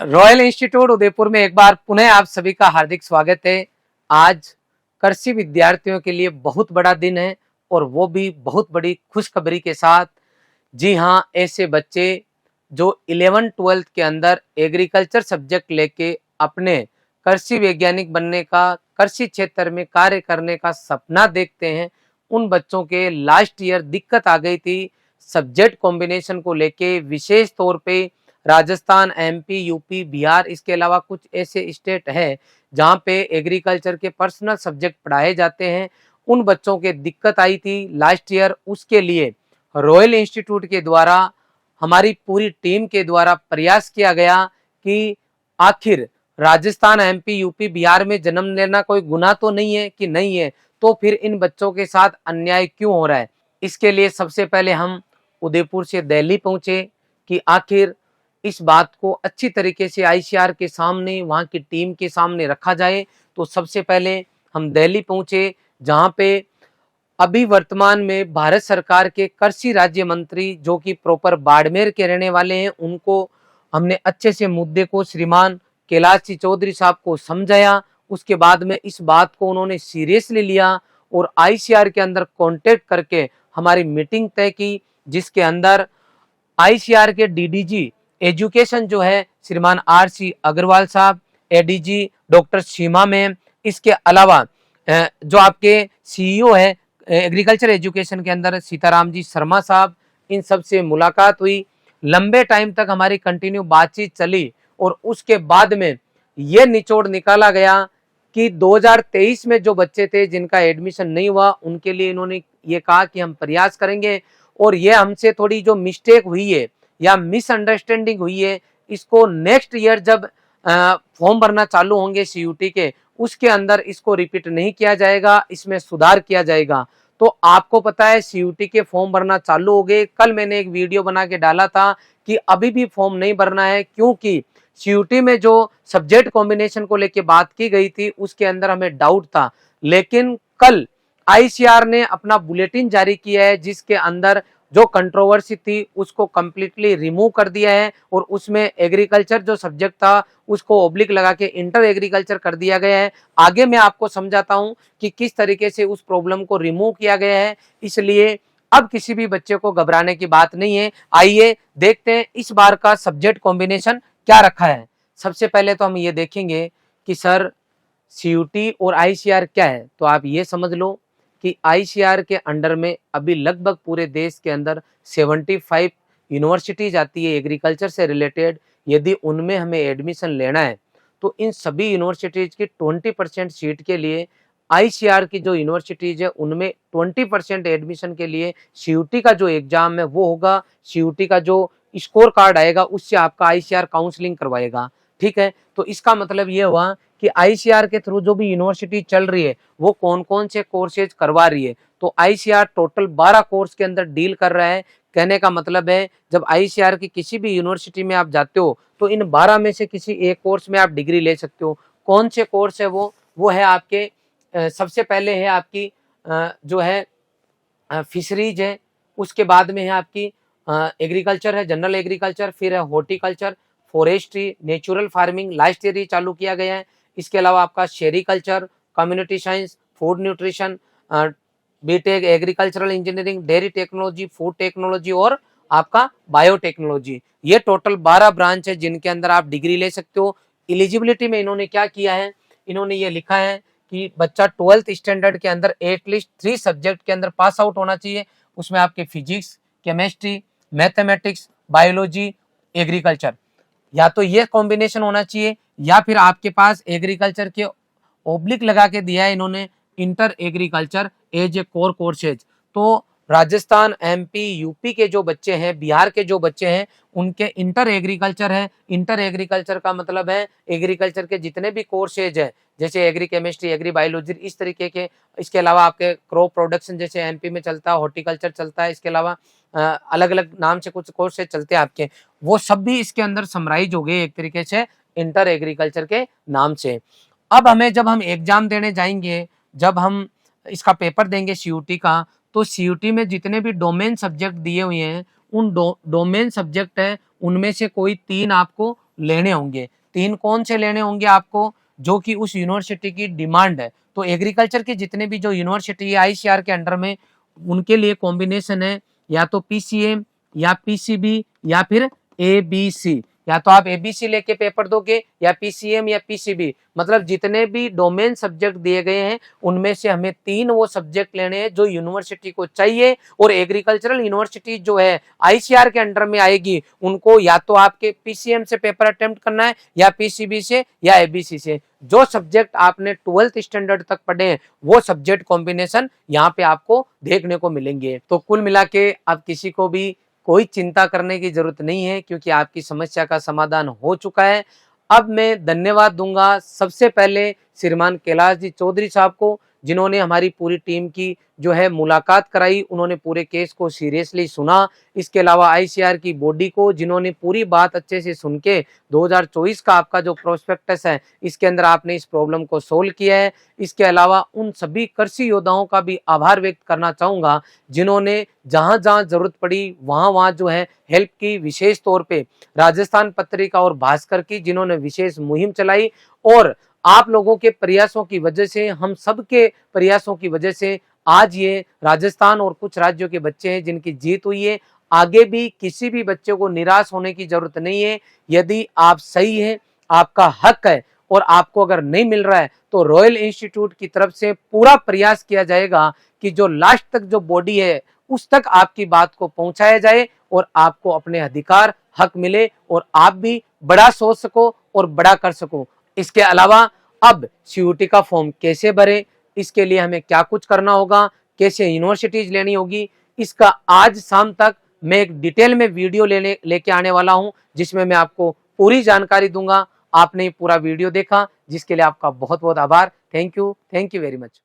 Royal institute Udaipur में एक बार पुनः आप सभी का हार्दिक स्वागत है। आज कृषि विद्यार्थियों के लिए बहुत बड़ा दिन है और वो भी बहुत बड़ी खुशखबरी के साथ। जी हाँ, ऐसे बच्चे जो 11th-12th के अंदर एग्रीकल्चर सब्जेक्ट लेके अपने कृषि वैज्ञानिक बनने का, कृषि क्षेत्र में कार्य करने का सपना देखते हैं, उन बच्चों के लास्ट ईयर दिक्कत आ गई थी सब्जेक्ट कॉम्बिनेशन को लेके। विशेष तौर पे राजस्थान, एमपी, यूपी, बिहार, इसके अलावा कुछ ऐसे स्टेट हैं जहाँ पे एग्रीकल्चर के पर्सनल सब्जेक्ट पढ़ाए जाते हैं। उन बच्चों के दिक्कत आई थी लास्ट ईयर, उसके लिए रॉयल इंस्टीट्यूट के द्वारा, हमारी पूरी टीम के द्वारा प्रयास किया गया कि आखिर राजस्थान, एमपी, यूपी, बिहार में जन्म लेना कोई गुनाह तो नहीं है कि नहीं है, तो फिर इन बच्चों के साथ अन्याय क्यों हो रहा है। इसके लिए सबसे पहले हम उदयपुर से दिल्ली पहुंचे कि आखिर इस बात को अच्छी तरीके से आईसीआर के सामने, वहां की टीम के सामने रखा जाए। तो सबसे पहले हम दिल्ली पहुंचे, जहां पे अभी वर्तमान में भारत सरकार के कृषि राज्य मंत्री, जो कि प्रॉपर बाड़मेर के रहने वाले हैं, उनको हमने अच्छे से मुद्दे को श्रीमान कैलाश जी चौधरी साहब को समझाया। उसके बाद में इस बात को उन्होंने सीरियसली लिया और आईसीआर के अंदर कांटेक्ट करके हमारी मीटिंग तय की, जिसके अंदर आईसीआर के डीडीजी एजुकेशन जो है श्रीमान आरसी अग्रवाल साहब, एडीजी डॉक्टर सीमा मैम, इसके अलावा जो आपके सीईओ है एग्रीकल्चर एजुकेशन के अंदर सीताराम जी शर्मा साहब, इन सब से मुलाकात हुई। लंबे टाइम तक हमारी कंटिन्यू बातचीत चली और उसके बाद में ये निचोड़ निकाला गया कि 2023 में जो बच्चे थे जिनका एडमिशन नहीं हुआ, उनके लिए इन्होंने ये कहा कि हम प्रयास करेंगे और ये हमसे थोड़ी जो मिस्टेक हुई है या मिसअंडरस्टैंडिंग हुई है, इसको नेक्स्ट ईयर जब फॉर्म भरना चालू होंगे सीयूटी के, उसके अंदर इसको रिपीट नहीं किया जाएगा, इसमें सुधार किया जाएगा। तो आपको पता है सीयूटी के फॉर्म भरना चालू हो गए। कल मैंने एक वीडियो बना के डाला था कि अभी भी फॉर्म नहीं भरना है, क्योंकि सीयूटी में जो सब्जेक्ट कॉम्बिनेशन को लेके बात की गई थी उसके अंदर हमें डाउट था, लेकिन कल आईसीआर ने अपना बुलेटिन जारी किया है जिसके अंदर जो कंट्रोवर्सी थी उसको कंप्लीटली रिमूव कर दिया है और उसमें एग्रीकल्चर जो सब्जेक्ट था उसको ओब्लिक लगा के इंटर एग्रीकल्चर कर दिया गया है। आगे मैं आपको समझाता हूं कि किस तरीके से उस प्रॉब्लम को रिमूव किया गया है, इसलिए अब किसी भी बच्चे को घबराने की बात नहीं है। आइए देखते हैं इस बार का सब्जेक्ट कॉम्बिनेशन क्या रखा है। सबसे पहले तो हम ये देखेंगे कि सर सीयूटी और आईसीआर क्या है। तो आप ये समझ लो कि आईसीआर के अंडर में अभी लगभग पूरे देश के अंदर 75 यूनिवर्सिटीज आती है एग्रीकल्चर से रिलेटेड। यदि उनमें हमें एडमिशन लेना है तो इन सभी यूनिवर्सिटीज की 20% सीट के लिए आईसीआर की जो यूनिवर्सिटीज है उनमें 20% एडमिशन के लिए सीयूटी का जो एग्जाम है वो होगा। सीयूटी का जो स्कोर कार्ड आएगा उससे आपका आईसीआर काउंसलिंग करवाएगा। ठीक है, तो इसका मतलब ये हुआ कि आईसीआर के थ्रू जो भी यूनिवर्सिटी चल रही है वो कौन कौन से कोर्सेज करवा रही है। तो आईसीआर टोटल 12 कोर्स के अंदर डील कर रहा है। कहने का मतलब है जब आईसीआर की किसी भी यूनिवर्सिटी में आप जाते हो तो इन 12 में से किसी एक कोर्स में आप डिग्री ले सकते हो। कौन से कोर्स है वो है आपके सबसे पहले है आपकी जो है फिशरीज है, उसके बाद में है आपकी एग्रीकल्चर है, जनरल एग्रीकल्चर, फिर है horticulture, forestry, natural farming last year ही चालू किया गया है। इसके अलावा आपका sericulture, community science, food nutrition, BTech agricultural engineering, dairy technology, food technology और आपका बायोटेक्नोलॉजी। ये टोटल 12 ब्रांच है जिनके अंदर आप डिग्री ले सकते हो। एलिजिबिलिटी में इन्होंने क्या किया है, इन्होंने ये लिखा है कि बच्चा 12th स्टैंडर्ड के अंदर एटलीस्ट 3 सब्जेक्ट के अंदर पास आउट होना चाहिए। उसमें आपके physics, chemistry, mathematics, biology, agriculture, या तो ये कॉम्बिनेशन होना चाहिए या फिर आपके पास एग्रीकल्चर के ओब्लिक लगा के दिया है इन्होंने inter agriculture as a core courses. तो राजस्थान, एमपी, यूपी के जो बच्चे हैं, बिहार के जो बच्चे हैं, उनके इंटर एग्रीकल्चर है। इंटर एग्रीकल्चर का मतलब है एग्रीकल्चर के जितने भी कोर्सेज है, जैसे एग्री केमिस्ट्री, एग्री बायोलॉजी, इस तरीके के। इसके अलावा आपके क्रॉप प्रोडक्शन जैसे एमपी में चलता है, हॉर्टिकल्चर चलता है। इसके अलावा अलग अलग नाम से कुछ कोर्सेज चलते हैं आपके, वो सब भी इसके अंदर समराइज हो गए एक तरीके से इंटर एग्रीकल्चर के नाम से। अब हमें जब हम एग्जाम देने जाएंगे, जब हम इसका पेपर देंगे सीयूटी का, तो सीयूटी में जितने भी डोमेन सब्जेक्ट दिए हुए हैं उन डोमेन सब्जेक्ट है उनमें से कोई 3 आपको लेने होंगे। 3 कौन से लेने होंगे आपको, जो कि उस यूनिवर्सिटी की डिमांड है। तो एग्रीकल्चर के जितने भी जो यूनिवर्सिटी है आईसीआर के अंडर में, उनके लिए कॉम्बिनेशन है या तो पीसीएम या पीसीबी या फिर एबीसी। या तो आप एबीसी लेके पेपर दोगे या पीसीएम या पीसीबी, मतलब जितने भी डोमेन सब्जेक्ट दिए गए हैं उनमें से हमें 3 वो सब्जेक्ट लेने हैं जो यूनिवर्सिटी को चाहिए। और एग्रीकल्चरल यूनिवर्सिटी जो है आईसीआर के अंडर में आएगी, उनको या तो आपके पीसीएम से पेपर अटेम्प्ट करना है या पीसीबी से या एबीसी से। जो सब्जेक्ट आपने 12th स्टैंडर्ड तक पढ़े हैं वो सब्जेक्ट कॉम्बिनेशन यहाँ पे आपको देखने को मिलेंगे। तो कुल मिला के अब किसी को भी कोई चिंता करने की जरूरत नहीं है, क्योंकि आपकी समस्या का समाधान हो चुका है। अब मैं धन्यवाद दूंगा सबसे पहले श्रीमान कैलाश जी चौधरी साहब को, जिन्होंने हमारी पूरी टीम की जो है मुलाकात कराई, उन्होंने पूरे केस को सीरियसली सुना। इसके अलावा आईसीआर की बॉडी को, जिन्होंने पूरी बात अच्छे से सुन के 2024 का आपका जो प्रोस्पेक्टस है इसके अंदर आपने इस प्रॉब्लम को सोल्व किया है। इसके अलावा उन सभी कृषि योद्धाओं का भी आभार व्यक्त करना चाहूंगा, जिन्होंने जहां जहां जरूरत पड़ी वहां वहां जो है हेल्प की। विशेष तौर पे राजस्थान पत्रिका और भास्कर की, जिन्होंने विशेष मुहिम चलाई। और आप लोगों के प्रयासों की वजह से, हम सबके प्रयासों की वजह से आज ये राजस्थान और कुछ राज्यों के बच्चे हैं जिनकी जीत हुई है। आगे भी किसी भी बच्चे को निराश होने की जरूरत नहीं है। यदि आप सही हैं, आपका हक है, और आपको अगर नहीं मिल रहा है तो रॉयल इंस्टीट्यूट की तरफ से पूरा प्रयास किया जाएगा कि जो लास्ट तक जो बॉडी है उस तक आपकी बात को पहुंचाया जाए और आपको अपने अधिकार हक मिले और आप भी बड़ा सोच सको और बड़ा कर सको। इसके अलावा अब सीयूटी का फॉर्म कैसे भरे, इसके लिए हमें क्या कुछ करना होगा, कैसे यूनिवर्सिटीज लेनी होगी, इसका आज शाम तक मैं एक डिटेल में वीडियो लेके आने वाला हूं, जिसमें मैं आपको पूरी जानकारी दूंगा। आपने पूरा वीडियो देखा जिसके लिए आपका बहुत बहुत आभार। Thank you very much.